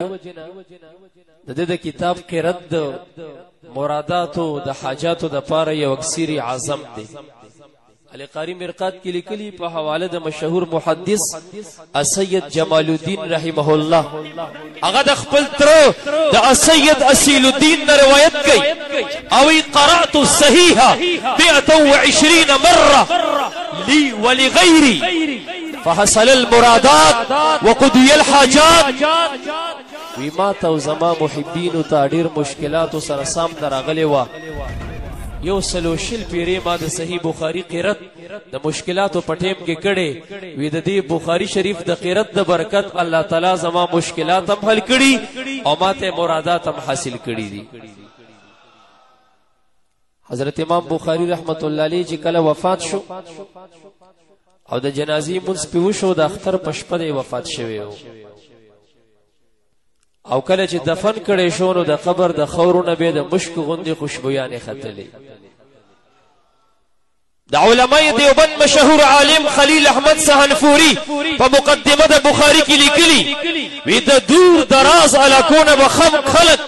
د کتاب کې رد مراداتو د حاجاتو د پاره یو اکثری اعظم دی. علی قاری مرقات کې لیکلي په حواله د مشهور محدث السید جمال الدین رحمه الله، هغه د خپل تر د السید اصیل الدین روایت کوي او قرات الصحیحه 120 مره لي ولغيري فحصل المرادات وقضي الحاجات. وی ما ته زما محبینو ته ډیر مشکلات سره سام دراغلی و. یو سلوشل پیری ما د صحیح بخاری قرات د مشکلاتو پټیم کې کړي وی د دې بخاری شریف د قرات د برکت الله تعالی زما مشکلات هم حل کړي او ماته مرادات هم حاصل کړي دي. حضرت امام بخاری رحمت الله علیه چې کله وفات شو او د جنازې منځ په وشو د اختر پشپد وفات شوی او کله چې دفن کړي شو نو د قبر د خورونه به د مشک غوندي خوشبویانه ختلې. د علماء دیوبند مشهور عالم خلیل احمد سحنفوری په مقدمه د بخاری کې لیکلي وی د دور دراز علاقونه بخم خلق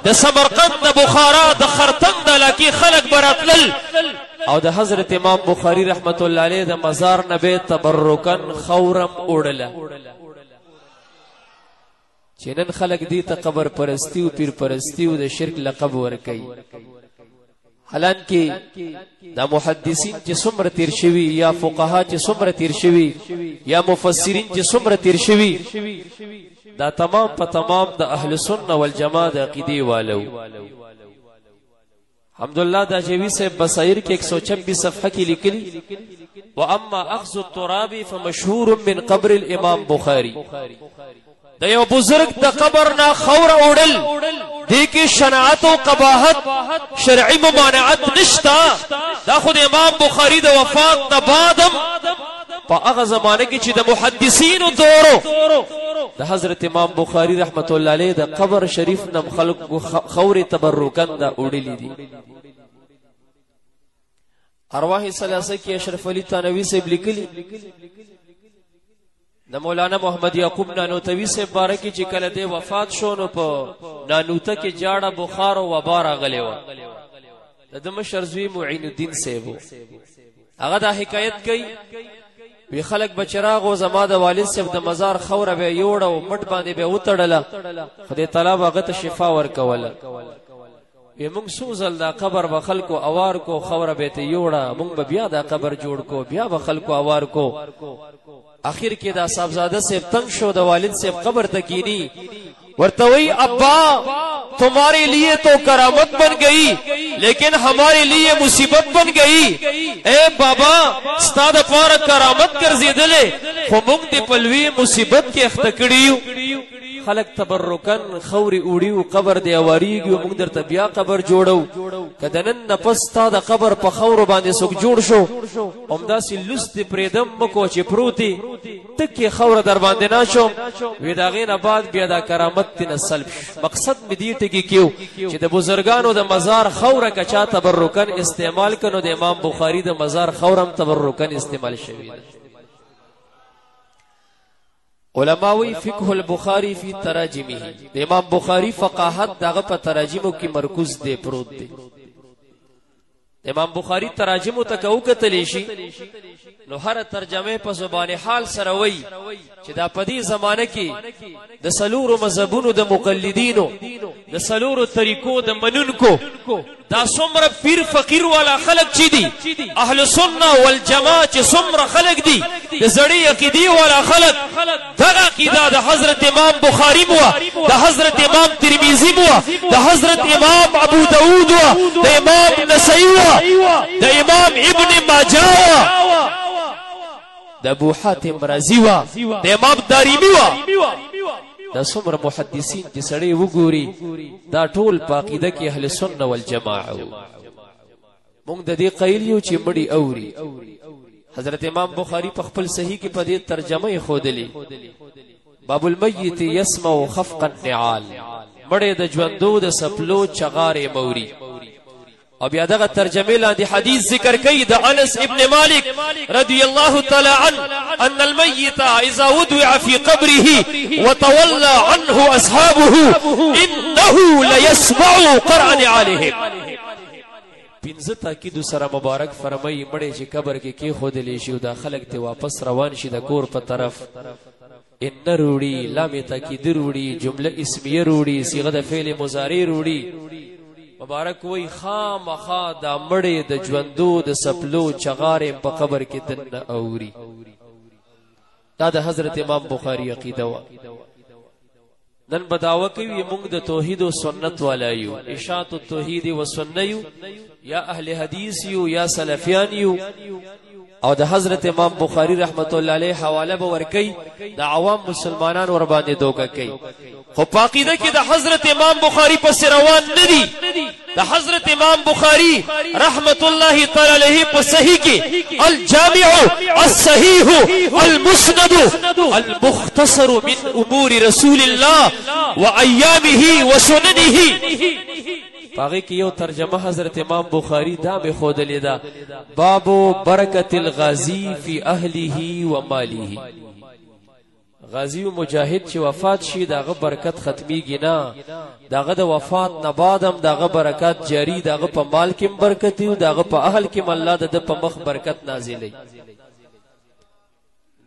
د سمرقند د بخارا د خرطنگ د علاقې خلق براتل او د حضرت امام بخاری رحمت الله علیه د مزار نبی تبرکن خورم اوړله. چنن خلق دی ته قبر پرستی او پیر پرستی او د شرک لقب ورکي. حالانکه دا محدثین چې څومره تیر شوی یا فقها چې څومره تیر شوی یا مفسرین چې څومره تیر شوی دا تمام په تمام د اهل سنت والجماعت د عقیده والو. الحمدلله دا جوی سے بصائر کے 126 صفحہ کی لکلی واما اخذ التراب فمشهور من قبر الامام بخاری. دا یو بزرگ دا قبر نا خور اوڑل دیکی شناعت و قباحت شرعی ممانعت نشتا. دا خود امام بخاری دا وفات دا بعدم پا اغا زمانے کی چی دا محدثین و دورو دا حضرت امام بخاری رحمت اللہ علیہ دا قبر شریف نم خلق خور تبرکن دا اوڑلی دی. ارواح سلاسہ کی اشرف علی تانوی سے بلکلی د مولانا محمد یعقوب نانوتوی سے بارکی چې کله د وفات شو نو په نانوته کې جاړه بخار او وبا راغلی و. د مشر زوی معین الدین صاحب هغه دا حکایت کوي وی خلق بچراغ او زما د والد صاحب د مزار خوره به یوړه او مټ باندې به وتړله خدای تعالی هغه ته شفا ورکوله. وی مونږ سوزل دا قبر به خلکو اوار کو خوره به ته یوړه مونږ به بیا دا قبر جوړ کو بیا به خلکو اوار کو. آخر کې دا صاحبزاده سے تنگ شو د والد سے قبر تکینی ورتوی ابا تمہارے لیے تو کرامت بن گئی لیکن ہمارے لیے مصیبت بن گئی. اے بابا استاد پار کرامت ګرځیدلې خو موږ دې پلوي مصیبت کې اختکړیو. خلق تبرکن خوري اوړیو قبر دی اواریږي موږ درته بیا قبر جوړو کدنن نفس تا د قبر په خور باندې سوک جوړ شو همدا سي لست پریدم مکو چې پروتي تکي خور در باندې ناشو وی دا غینه بعد بیا دا کرامت تن سلب. مقصد می دی ټکی کیو چې د بزرګانو د مزار خوره کچا تبرکن استعمال کنو د امام بخاری د مزار خورم تبرکن استعمال شوی. علماوی فقه البخاری فی تراجمه د امام بخاری فقاهت دغه په تراجمو کې مرکز دی پروت دی. امام بخاری تراجمو تکو کتلی شي نو هر ترجمه په زبان حال سره وای چې دا پدی زمانه کې د سلورو مذهبونو د مقلدینو د سلورو طریقو د منونکو دا څومره پیر فقیر والا خلق چي دي اهل سنت والجماعت چې څومره خلق دي د زړی عقیدی والا خلق دغه عقیده د حضرت امام بخاری مو د حضرت امام ترمذی مو د حضرت امام ابو داود د امام نسائی د امام ابن ماجه د ابو حاتم رازی وا د امام دارمی وا دا څومره محدثین چې سړی وګوري دا ټول په عقیده کې اهل سنت والجماعت. موږ د دې قیل یو چې مړی اوري. حضرت امام بخاری په خپل صحیح کې په دې ترجمه خودلی باب المیت یسمع خفق النعال مړی د ژوندو د سپلو چغارې موري. او بیا دغه ترجمه لاندې حدیث ذکر کوي د انس ابن مالک رضی الله تعالی عنه ان الميت اذا وضع في قبره وتولى عنه اصحابه انه ليسمع قرع نعالهم. پنځه تاکید سره مبارک فرمایي مړی چې قبر کې خودلې شي او دا خلک ته واپس روان شي د کور په طرف. ان روړي لام تاکید روړي جمله اسمیه روړي صيغه د فعل مضارع روړي. مبارک وای خامخا دا مړی د ژوندو د سپلو چغارې په قبر کې دنه اوري. دا د حضرت امام بخاری عقیده وا. نن بداوه کوي موږ د توحید او سنت والایو اشاعت التوحید و سنت یا اهل حدیث یو یا سلفیان یو او د حضرت امام بخاری رحمت الله علیه حواله به ورکي د عوام مسلمانان ور باندې دوکه کوي. خو پاقیده کې د حضرت امام بخاری په روان ندي. د حضرت امام بخاری رحمت الله تعالی علیه په صحیح کې الجامع الصحیح المسند المختصر من امور رسول الله وايامه وسننه. پاغه کې یو ترجمه حضرت امام بخاری دا به خودلې ده باب برکت الغازی فی اهله و ماله. غازی و مجاهد چې وفات شي داغه برکت ختمیږي نه. داغه د وفات نه بعدم داغه برکات جاری داغه په مال کې برکت او داغه په اهل کې الله د په مخ برکت نازلې.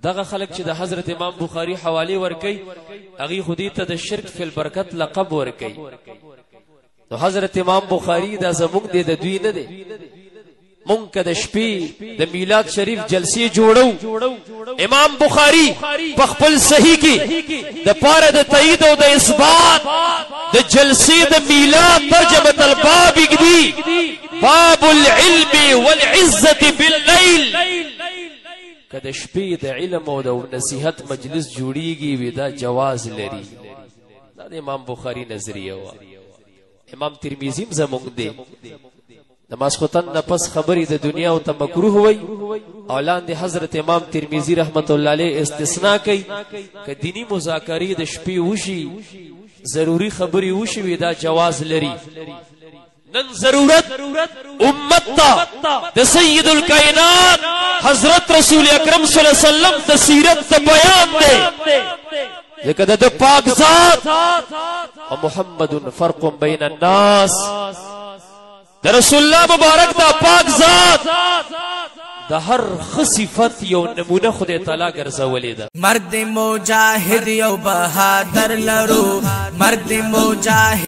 دغه خلق چې د حضرت امام بخاری حواله ورکي هغه خودی ته د شرک فی البرکت لقب ورکي. نو حضرت امام بخاری دا زموږ د دوی نه دی. مونږ د شپې د میلاد شریف جلسې جوړو. امام بخاری په خپل صحیح کې د پاره د تایید او د اثبات د جلسې د میلاد ترجمه الباب دی باب العلم والعزه بالليل. کله شپې د علم او د نصیحت مجلس جوړیږي ودا جواز لري. دا د امام بخاری نظریه و. امام ترمذی زموږ دی نماز خوتن نفس خبری د دنیا او ته مکروه وای. اولان دی حضرت امام ترمذی رحمت الله علیه استثناء کوي ک دینی مذاکره د شپې وشي ضروری خبری وشي ودا جواز لري. نن ضرورت امت تا د سید الکائنات حضرت رسول اکرم صلی الله علیه وسلم د سیرت ته بیان دی. ځکه د پاک ذات او محمد فرق بین الناس د رسول الله مبارک دا پاک ذات د هر خصفت یو نمونه خدای تعالی ګرځولې ده. مرد مجاهد یو بهادر لرو مرد مجاهد